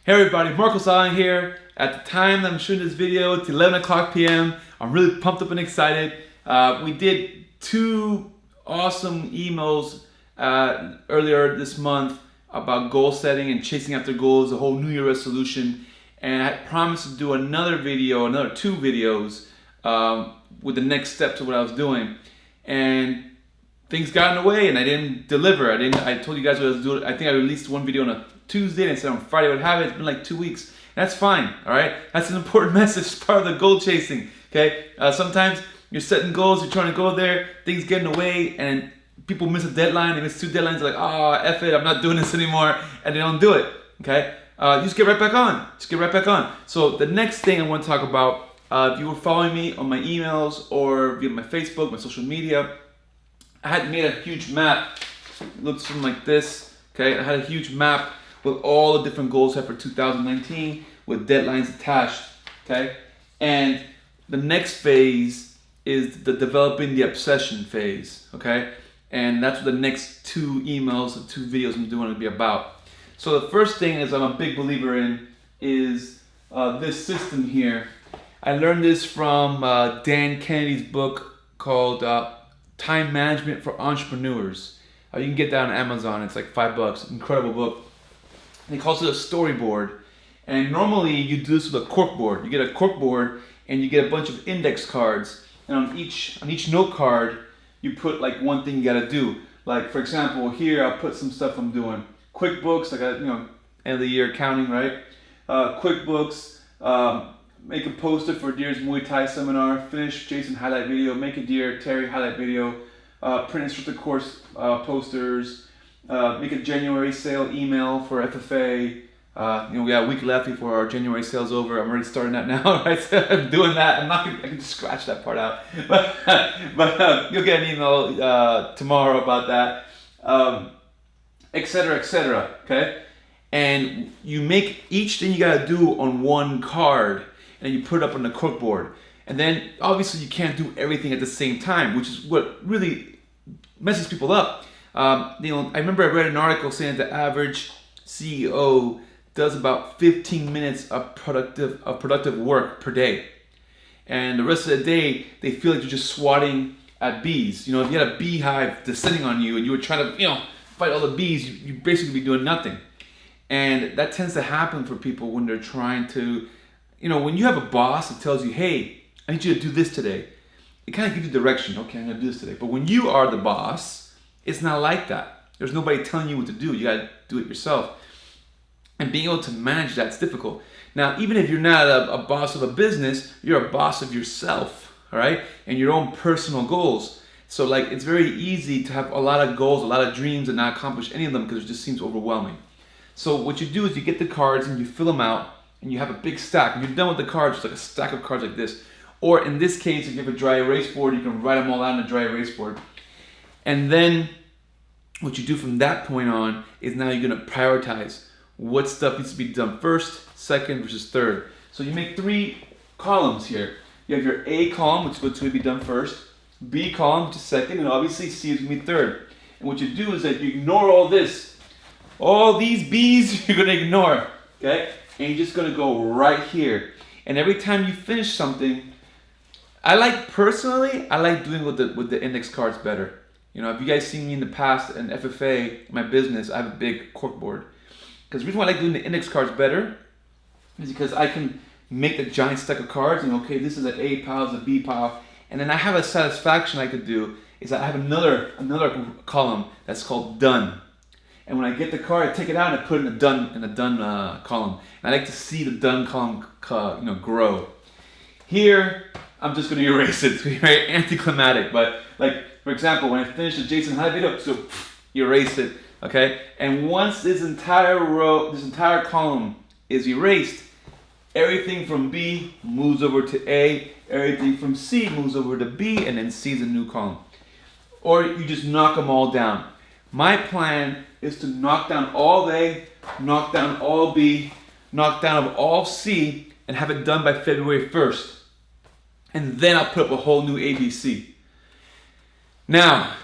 Hey everybody, Marcos Allen here. At the time that I'm shooting this video, it's 11 o'clock p.m. I'm really pumped up and excited. We did two awesome emails earlier this month about goal setting and chasing after goals, the whole New Year resolution. And I promised to do another two videos with the next steps of what I was doing. And things got in the way and I didn't deliver. I told you guys what I was doing. I think I released one video on a Tuesday and said on Friday I would have it. It's been like 2 weeks. That's fine, all right? That's an important message. It's part of the goal chasing, okay? Sometimes you're setting goals, you're trying to go there, things get in the way, and people miss a deadline. They miss two deadlines. They're like, oh, F it, I'm not doing this anymore, and they don't do it, okay? You just get right back on. Just get right back on. So the next thing I want to talk about, if you were following me on my emails or via my Facebook, my social media, I had made a huge map. It looks something like this, okay? I had a huge map with all the different goals set for 2019 with deadlines attached, okay? And the next phase is the developing the obsession phase, okay? And that's what the next two emails, the two videos I'm doing to be about. So the first thing is I'm a big believer in is this system here. I learned this from Dan Kennedy's book called Time Management for Entrepreneurs. You can get that on Amazon. It's like $5. Incredible book. And he calls it a storyboard. And normally you do this with a corkboard. You get a corkboard and you get a bunch of index cards. And on each note card, you put like one thing you gotta do. Like for example, here I'll put some stuff I'm doing. QuickBooks, like end of the year accounting, right? QuickBooks, make a poster for Deer's Muay Thai seminar, finish Jason highlight video, make a Deer Terry highlight video, print instructor course posters, make a January sale email for FFA. We got a week left before our January sale's over. I'm already starting that now, right? So I'm doing that. I can just scratch that part out. But you'll get an email tomorrow about that, etc., okay? And you make each thing you gotta do on one card, and you put it up on the corkboard. And then obviously you can't do everything at the same time, which is what really messes people up. I remember I read an article saying the average CEO does about 15 minutes of productive work per day. And the rest of the day, they feel like you're just swatting at bees. If you had a beehive descending on you and you were trying to, fight all the bees, you basically be doing nothing. And that tends to happen for people when they're trying to, when you have a boss that tells you, hey, I need you to do this today. It kind of gives you direction. Okay, I'm going to do this today. But when you are the boss, it's not like that. There's nobody telling you what to do. You got to do it yourself. And being able to manage that's difficult. Now, even if you're not a boss of a business, you're a boss of yourself, all right? And your own personal goals. So it's very easy to have a lot of goals, a lot of dreams, and not accomplish any of them because it just seems overwhelming. So what you do is you get the cards and you fill them out and you have a big stack. And you're done with the cards, it's like a stack of cards like this. Or in this case, if you have a dry erase board, you can write them all out on a dry erase board. And then what you do from that point on is now you're gonna prioritize what stuff needs to be done first, second versus third. So you make three columns here. You have your A column, which is what's going to be done first, B column, which is second, and obviously C is going to be third. And what you do is that you ignore all this. All these B's you're going to ignore, okay? And you're just going to go right here. And every time you finish something, I like doing with the index cards better. If you guys seen me in the past in FFA, my business, I have a big corkboard. Because the reason why I like doing the index cards better is because I can make a giant stack of cards and okay, this is an A pile, this is a B pile, and then I have a satisfaction I could do is that I have another column that's called done. And when I get the card, I take it out and I put it in the done column. And I like to see the done column grow. Here, I'm just going to erase it. It's very anticlimactic, but for example, when I finish the Jason Hyde video, so erase it. Okay, and once this entire column is erased, everything from B moves over to A, everything from C moves over to B, and then C is a new column. Or you just knock them all down. My plan is to knock down all A, knock down all B, knock down all C, and have it done by February 1st. And then I'll put up a whole new ABC. Now,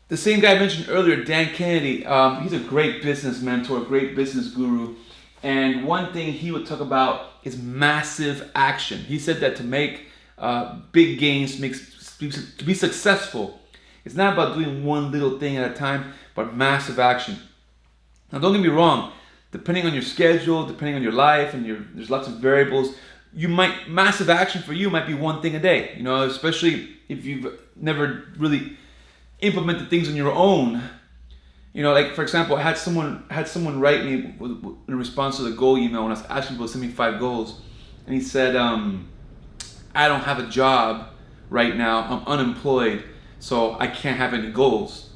the same guy I mentioned earlier, Dan Kennedy, he's a great business mentor, great business guru. And one thing he would talk about is massive action. He said that to make big gains, to be successful, it's not about doing one little thing at a time, but massive action. Now, don't get me wrong. Depending on your schedule, depending on your life, and there's lots of variables. Massive action for you might be one thing a day. You know, especially if you've never really implemented things on your own. You know, like for example, I had someone write me in response to the goal email when I was asking people to send me 5 goals, and he said, "I don't have a job right now. I'm unemployed, so I can't have any goals."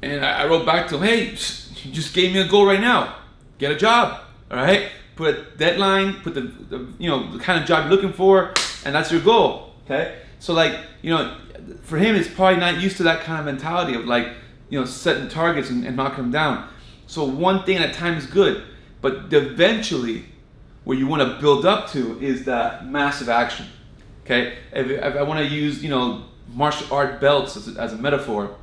And I wrote back to him, "Hey, you just gave me a goal right now. Get a job, all right? Put a deadline. Put the kind of job you're looking for, and that's your goal, okay?" So like, for him, it's probably not used to that kind of mentality of like, setting targets and knocking them down. So one thing at a time is good, but eventually, what you want to build up to is that massive action. Okay, if I want to use martial art belts as a metaphor,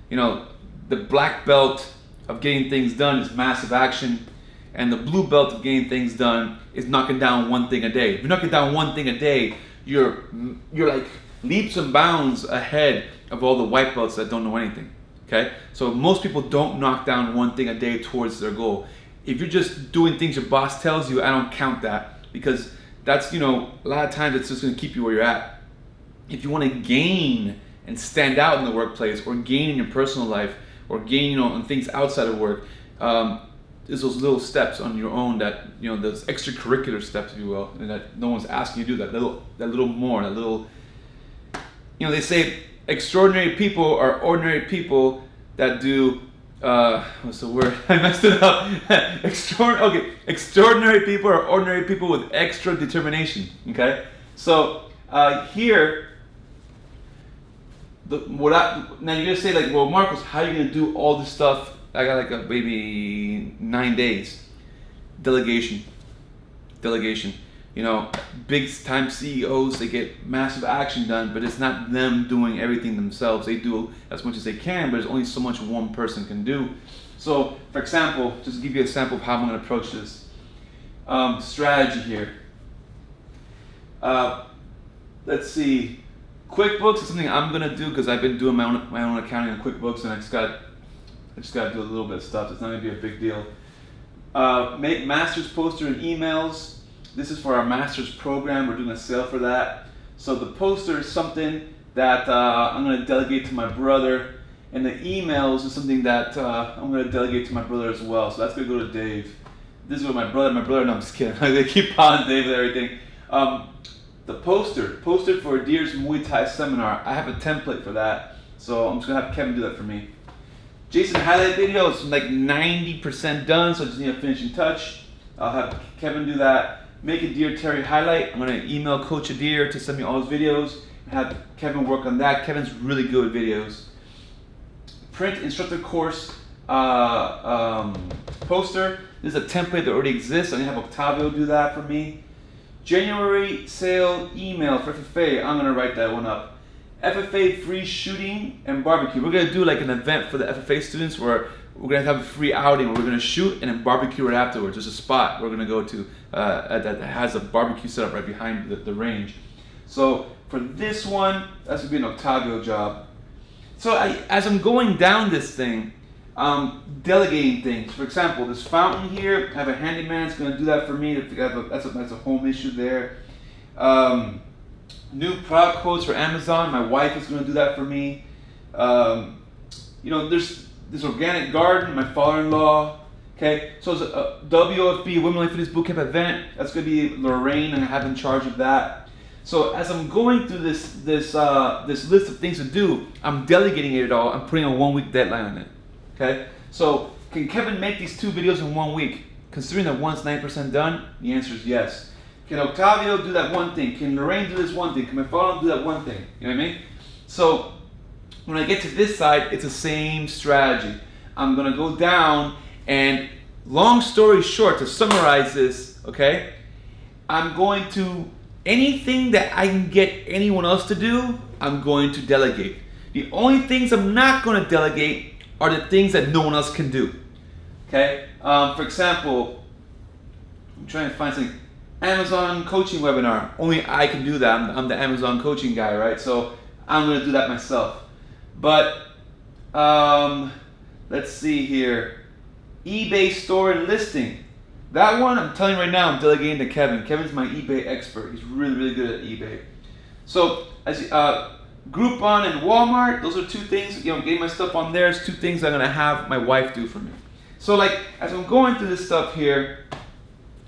the black belt of getting things done is massive action, and the blue belt of getting things done is knocking down one thing a day. If you're knocking down one thing a day, you're like leaps and bounds ahead of all the white belts that don't know anything. Okay, so most people don't knock down one thing a day towards their goal. If you're just doing things your boss tells you, I don't count that, because that's a lot of times it's just going to keep you where you're at. If you want to gain and stand out in the workplace, or gain in your personal life, or gain on things outside of work, there's those little steps on your own that those extracurricular steps, if you will, and that no one's asking you to do that little more, that little. They say extraordinary people are ordinary people that do. What's the word? I messed it up. Extraordinary people are ordinary people with extra determination. Okay, so here. Now you're gonna say like, well, Marcos, how are you gonna do all this stuff? I got like maybe 9 days. Delegation. Big time CEOs, they get massive action done, but it's not them doing everything themselves. They do as much as they can, but there's only so much one person can do. So, for example, just to give you a sample of how I'm gonna approach this strategy here. Let's see. QuickBooks is something I'm gonna do because I've been doing my own accounting in QuickBooks, and I just gotta do a little bit of stuff. It's not gonna be a big deal. Make master's poster and emails. This is for our master's program. We're doing a sale for that. So the poster is something that I'm gonna delegate to my brother, and the emails is something that I'm gonna delegate to my brother as well. So that's gonna go to Dave. This is what my brother. No, I'm just kidding. They keep piling Dave and everything. The poster for Deer's Muay Thai seminar, I have a template for that, so I'm just gonna have Kevin do that for me. Jason highlight video is like 90% done, so I just need a finishing touch. I'll have Kevin do that. Make a Deer Terry highlight. I'm gonna email Coach Adir to send me all his videos and have Kevin work on that. Kevin's really good with videos. Print instructor course poster. This is a template that already exists. I'm gonna have Octavio do that for me. January sale email for FFA. I'm gonna write that one up. FFA free shooting and barbecue. We're gonna do like an event for the FFA students where we're gonna have a free outing where we're gonna shoot and then barbecue right afterwards. There's a spot we're gonna go to that has a barbecue set up right behind the range. So for this one, that's gonna be an Octavio job. So as I'm going down this thing, delegating things. For example, this fountain here, I have a handyman that's going to do that for me. That's a home issue there. New product quotes for Amazon. My wife is going to do that for me. There's this organic garden. My father-in-law. Okay, so it's a WFB Women Life Fitness Bootcamp event. That's going to be Lorraine, and I have in charge of that. So as I'm going through this list of things to do, I'm delegating it all. I'm putting a 1-week deadline on it. Okay, so can Kevin make these 2 videos in 1 week? Considering that one's 9% done, the answer is yes. Can Octavio do that one thing? Can Lorraine do this one thing? Can my father do that one thing? You know what I mean? So when I get to this side, it's the same strategy. I'm gonna go down, and long story short, to summarize this, okay, I'm going to, anything that I can get anyone else to do, I'm going to delegate. The only things I'm not gonna delegate are the things that no one else can do. Okay? For example, I'm trying to find something. Amazon coaching webinar. Only I can do that. I'm the Amazon coaching guy, right? So I'm gonna do that myself. But let's see here. eBay store and listing. That one, I'm telling you right now, I'm delegating to Kevin. Kevin's my eBay expert. He's really, really good at eBay. So, as Groupon and Walmart, those are two things. Getting my stuff on there is two things I'm gonna have my wife do for me. So, like, as I'm going through this stuff here,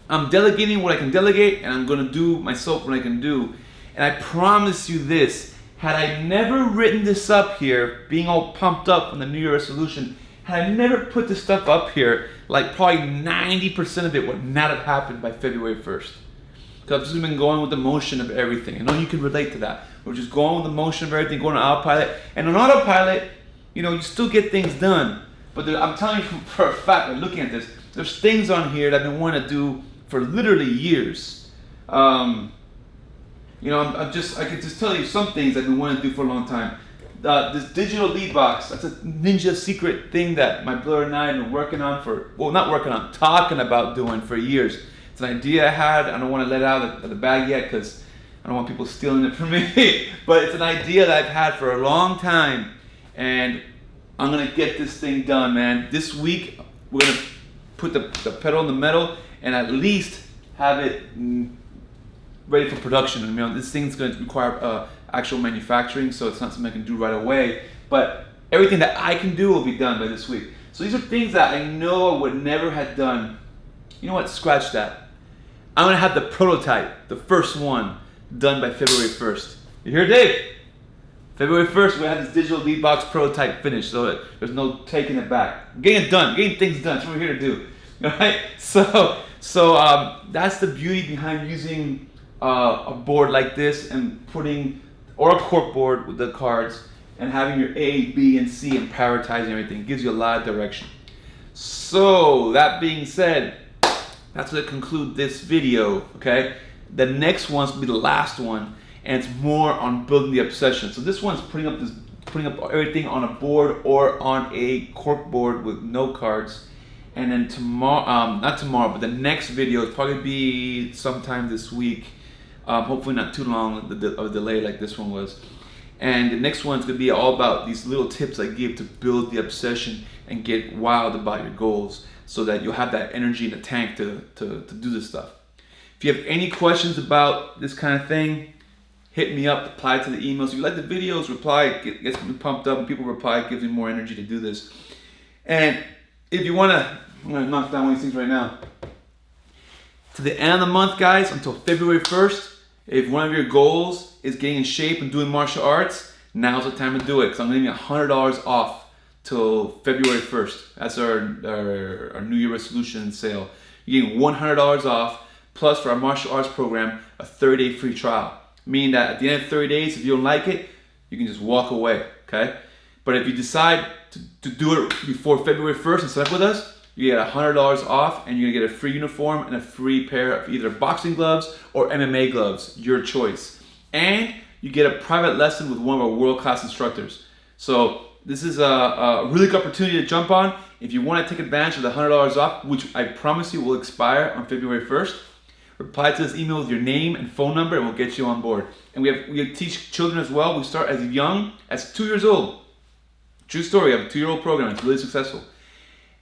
I'm delegating what I can delegate, and I'm gonna do myself what I can do. And I promise you this: had I never written this up here, being all pumped up from the New Year resolution, had I never put this stuff up here, like probably 90% of it would not have happened by February 1st. Because I've just been going with the motion of everything. I know you can relate to that. We're just going with the motion of everything, going on autopilot. And on autopilot, you still get things done. But I'm telling you for a fact, by looking at this, there's things on here that I've been wanting to do for literally years. I could just tell you some things I've been wanting to do for a long time. This digital lead box, that's a ninja secret thing that my brother and I have been working on talking about doing for years. It's an idea I had. I don't want to let it out of the bag yet because I don't want people stealing it from me. But it's an idea that I've had for a long time, and I'm going to get this thing done, man. This week, we're going to put the pedal in the metal and at least have it ready for production. This thing's going to require actual manufacturing, so it's not something I can do right away, but everything that I can do will be done by this week. So these are things that I know I would never have done. You know what? Scratch that. I'm going to have the prototype, the first one, done by February 1st. You hear, Dave? February 1st, we're going to have this digital lead box prototype finished, so that there's no taking it back. Getting it done, getting things done. That's what we're here to do. All right? So that's the beauty behind using a board like this and or a cork board with the cards and having your A, B, and C and prioritizing everything. It gives you a lot of direction. So that being said, that's going to conclude this video, okay? The next one's going to be the last one, and it's more on building the obsession. So this one's putting up everything on a board or on a cork board with no cards. And then not tomorrow, but the next video will probably be sometime this week. Hopefully not too long of a delay like this one was. And the next one's going to be all about these little tips I give to build the obsession and get wild about your goals so that you'll have that energy in the tank to do this stuff. If you have any questions about this kind of thing, hit me up, reply to the emails. If you like the videos, reply. It gets me pumped up, and people reply. It gives me more energy to do this. And if you want to, I'm going to knock down one of these things right now. To the end of the month, guys, until February 1st, if one of your goals is getting in shape and doing martial arts, now's the time to do it, because I'm going to give you $100 off till February 1st. That's our New Year resolution sale. You're getting $100 off, plus for our martial arts program, a 30-day free trial. Meaning that at the end of 30 days, if you don't like it, you can just walk away, okay? But if you decide to do it before February 1st and sign up with us, you get $100 off, and you're gonna get a free uniform and a free pair of either boxing gloves or MMA gloves, your choice. And you get a private lesson with one of our world-class instructors. So this is a really good opportunity to jump on. If you want to take advantage of the $100 off, which I promise you will expire on February 1st, reply to this email with your name and phone number, and we'll get you on board. And we teach children as well. We start as young as 2 years old. True story. I have a 2-year-old program. It's really successful.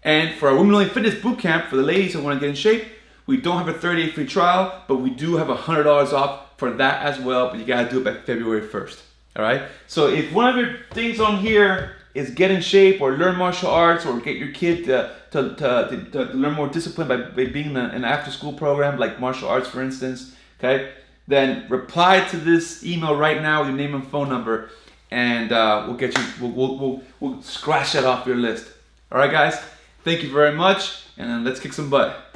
And for our Women Only Fitness Bootcamp, for the ladies who want to get in shape, we don't have a 30-day free trial, but we do have $100 off for that as well, but you got to do it by February 1st. All right? So if one of your things on here is get in shape or learn martial arts or get your kid to learn more discipline by being in an after-school program like martial arts, for instance, okay, then reply to this email right now with your name and phone number, and we'll get you. We'll scratch that off your list. All right, guys. Thank you very much, and let's kick some butt.